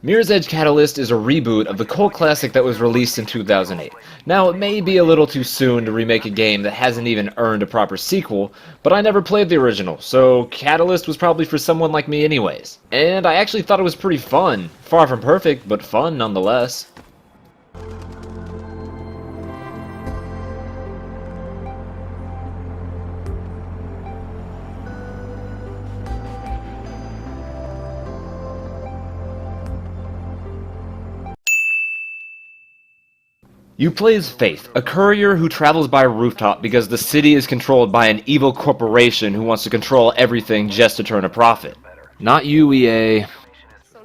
Mirror's Edge Catalyst is a reboot of the cult classic that was released in 2008. Now, it may be a little too soon to remake a game that hasn't even earned a proper sequel, but I never played the original, so Catalyst was probably for someone like me anyways. And I actually thought it was pretty fun. Far from perfect, but fun nonetheless. You play as Faith, a courier who travels by a rooftop because the city is controlled by an evil corporation who wants to control everything just to turn a profit. Not you, EA.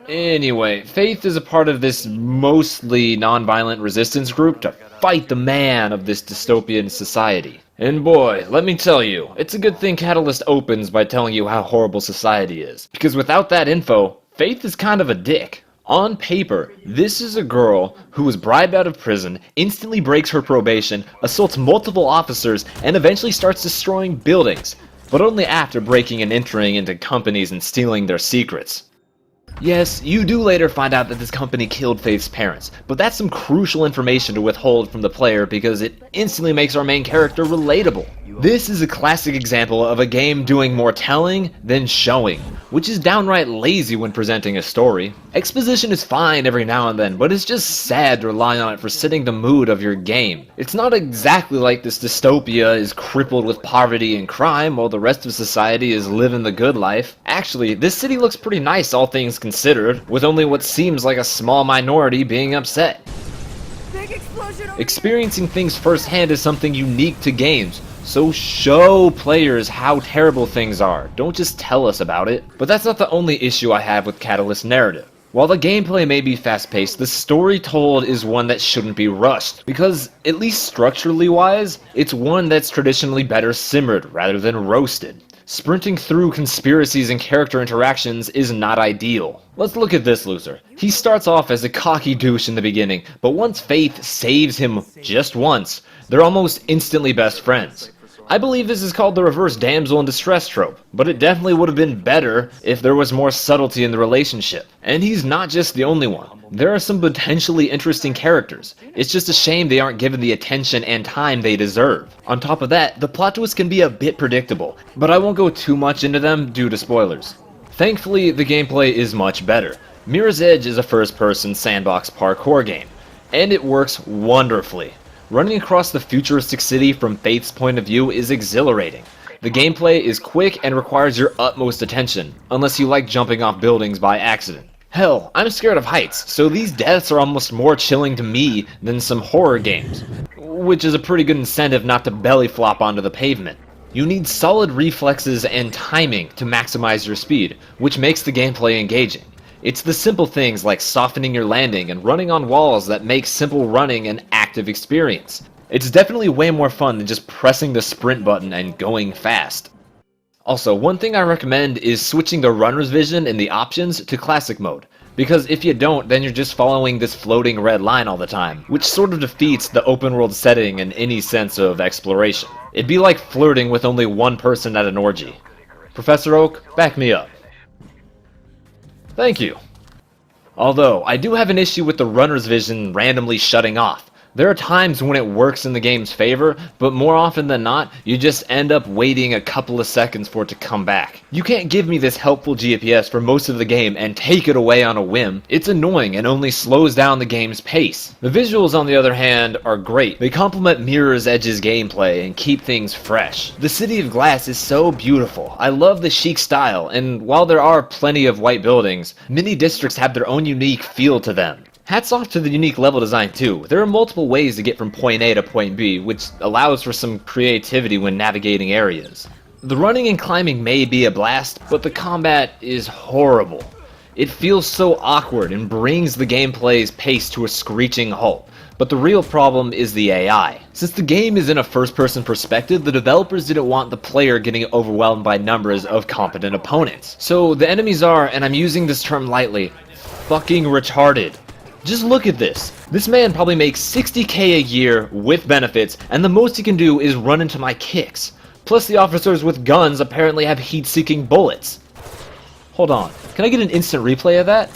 Anyway, Faith is a part of this mostly non-violent resistance group to fight the man of this dystopian society. And boy, let me tell you, it's a good thing Catalyst opens by telling you how horrible society is. Because without that info, Faith is kind of a dick. On paper, this is a girl who was bribed out of prison, instantly breaks her probation, assaults multiple officers, and eventually starts destroying buildings, but only after breaking and entering into companies and stealing their secrets. Yes, you do later find out that this company killed Faith's parents, but that's some crucial information to withhold from the player because it instantly makes our main character relatable. This is a classic example of a game doing more telling than showing, which is downright lazy when presenting a story. Exposition is fine every now and then, but it's just sad to rely on it for setting the mood of your game. It's not exactly like this dystopia is crippled with poverty and crime while the rest of society is living the good life. Actually, this city looks pretty nice all things considered, with only what seems like a small minority being upset. Experiencing things firsthand is something unique to games, so show players how terrible things are, don't just tell us about it. But that's not the only issue I have with Catalyst's narrative. While the gameplay may be fast-paced, the story told is one that shouldn't be rushed, because, at least structurally wise, it's one that's traditionally better simmered rather than roasted. Sprinting through conspiracies and character interactions is not ideal. Let's look at this loser. He starts off as a cocky douche in the beginning, but once Faith saves him just once, they're almost instantly best friends. I believe this is called the reverse damsel in distress trope, but it definitely would have been better if there was more subtlety in the relationship. And he's not just the only one. There are some potentially interesting characters. It's just a shame they aren't given the attention and time they deserve. On top of that, the plot twists can be a bit predictable, but I won't go too much into them due to spoilers. Thankfully, the gameplay is much better. Mirror's Edge is a first-person sandbox parkour game, and it works wonderfully. Running across the futuristic city from Faith's point of view is exhilarating. The gameplay is quick and requires your utmost attention, unless you like jumping off buildings by accident. Hell, I'm scared of heights, so these deaths are almost more chilling to me than some horror games, which is a pretty good incentive not to belly flop onto the pavement. You need solid reflexes and timing to maximize your speed, which makes the gameplay engaging. It's the simple things like softening your landing and running on walls that make simple running an active experience. It's definitely way more fun than just pressing the sprint button and going fast. Also, one thing I recommend is switching the runner's vision in the options to classic mode, because if you don't, then you're just following this floating red line all the time, which sort of defeats the open world setting and any sense of exploration. It'd be like flirting with only one person at an orgy. Professor Oak, back me up. Thank you. Although, I do have an issue with the runner's vision randomly shutting off. There are times when it works in the game's favor, but more often than not, you just end up waiting a couple of seconds for it to come back. You can't give me this helpful GPS for most of the game and take it away on a whim. It's annoying and only slows down the game's pace. The visuals, on the other hand, are great. They complement Mirror's Edge's gameplay and keep things fresh. The City of Glass is so beautiful. I love the chic style, and while there are plenty of white buildings, many districts have their own unique feel to them. Hats off to the unique level design too. There are multiple ways to get from point A to point B, which allows for some creativity when navigating areas. The running and climbing may be a blast, but the combat is horrible. It feels so awkward and brings the gameplay's pace to a screeching halt. But the real problem is the AI. Since the game is in a first-person perspective, the developers didn't want the player getting overwhelmed by numbers of competent opponents. So the enemies are, and I'm using this term lightly, fucking retarded. Just look at this. This man probably makes $60K a year with benefits, and the most he can do is run into my kicks. Plus the officers with guns apparently have heat-seeking bullets. Hold on, can I get an instant replay of that?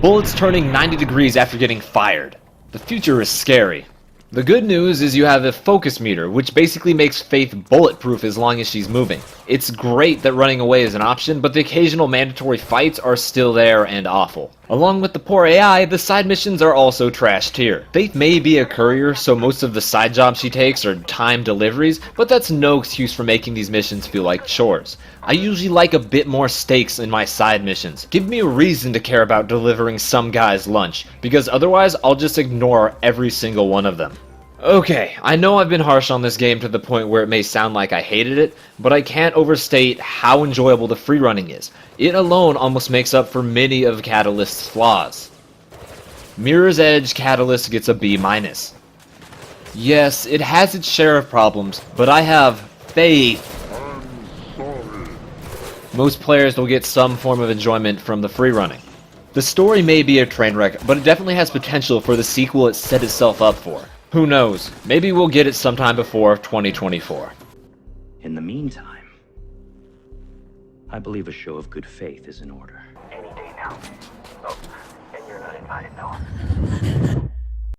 bullets turning 90 degrees after getting fired. The future is scary. The good news is you have a focus meter, which basically makes Faith bulletproof as long as she's moving. It's great that running away is an option, but the occasional mandatory fights are still there and awful. Along with the poor AI, the side missions are also trash tier. Faith may be a courier, so most of the side jobs she takes are timed deliveries, but that's no excuse for making these missions feel like chores. I usually like a bit more stakes in my side missions. Give me a reason to care about delivering some guy's lunch, because otherwise I'll just ignore every single one of them. Okay, I know I've been harsh on this game to the point where it may sound like I hated it, but I can't overstate how enjoyable the free running is. It alone almost makes up for many of Catalyst's flaws. Mirror's Edge Catalyst gets a B-. Yes, it has its share of problems, but I have faith. Most players will get some form of enjoyment from the free running. The story may be a train wreck, but it definitely has potential for the sequel it set itself up for. Who knows? Maybe we'll get it sometime before 2024. In the meantime, I believe a show of good faith is in order. Any day now. Oh, and you're not invited, Noah.